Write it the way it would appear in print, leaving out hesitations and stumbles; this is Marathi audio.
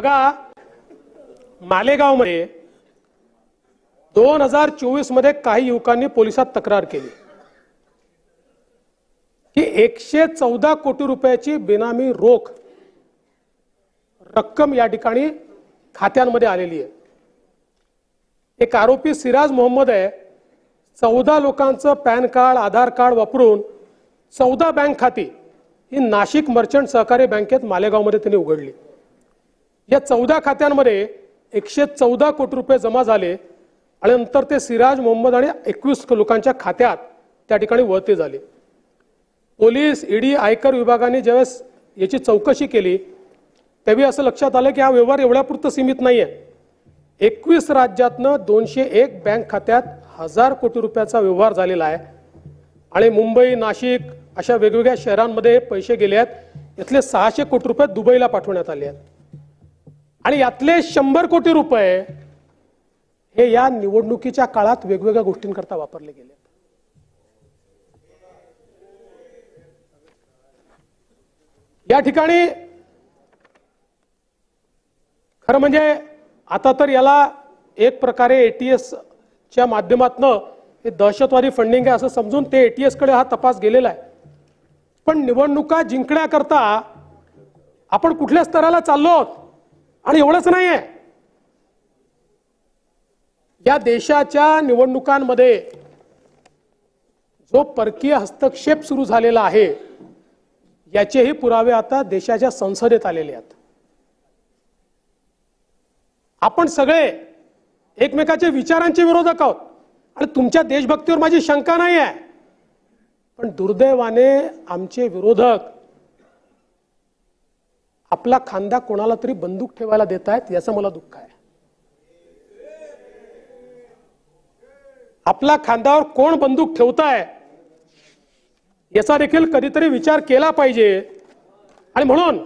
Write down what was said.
बघा, मालेगावमध्ये 2024 मध्ये काही युवकांनी पोलिसात तक्रार केली की 114 कोटी रुपयाची बेनामी रोख रक्कम या ठिकाणी खात्यांमध्ये आलेली आहे। एक आरोपी सिराज मोहम्मद आहे, 14 लोकांचं पॅन कार्ड आधार कार्ड वापरून 14 बँक खाती ही नाशिक मर्चंट सहकारी बँकेत मालेगावमध्ये त्यांनी उघडली। या 14 खात्यांमध्ये 114 कोटी रुपये जमा झाले आणि नंतर ते सिराज मोहम्मद आणि 21 लोकांच्या खात्यात त्या ठिकाणी वळते झाले। पोलीस, ईडी, आयकर विभागाने ज्यावेळेस याची चौकशी केली त्यावेळी असं लक्षात आलं की हा व्यवहार एवढ्यापुरतं सीमित नाहीये। 21 राज्यातनं 201 बँक खात्यात 1000 कोटी रुपयाचा व्यवहार झालेला आहे आणि मुंबई, नाशिक अशा वेगवेगळ्या शहरांमध्ये पैसे गेले आहेत। यातले 600 कोटी रुपये दुबईला पाठवण्यात आले आहेत आणि यातले 100 कोटी रुपये हे या निवडणुकीच्या काळात वेगवेगळ्या गोष्टींकरता वापरले गेले। या ठिकाणी खरं म्हणजे आता तर याला एक प्रकारे एटीएस च्या माध्यमातून हे दहशतवादी फंडिंग आहे असं समजून ते एटीएस कडे हा तपास गेलेला आहे। पण निवडणुका जिंकण्याकरता आपण कुठल्या स्तराला चाललो आहोत आणि एवढंच नाहीये, या देशाच्या निवडणुकांमध्ये जो परकीय हस्तक्षेप सुरू झालेला आहे याचेही पुरावे आता देशाच्या संसदेत आलेले आहेत। आपण सगळे एकमेकाच्या विचारांचे विरोधक आहोत आणि तुमच्या देशभक्तीवर माझी शंका नाही आहे, पण दुर्दैवाने आमचे विरोधक आपला खांदा कोणाला तरी बंदूक ठेवायला देत आहेत याचं मला दुःख आहे। आपला खांद्यावर कोण बंदूक ठेवताय याचा देखील कधीतरी विचार केला पाहिजे आणि म्हणून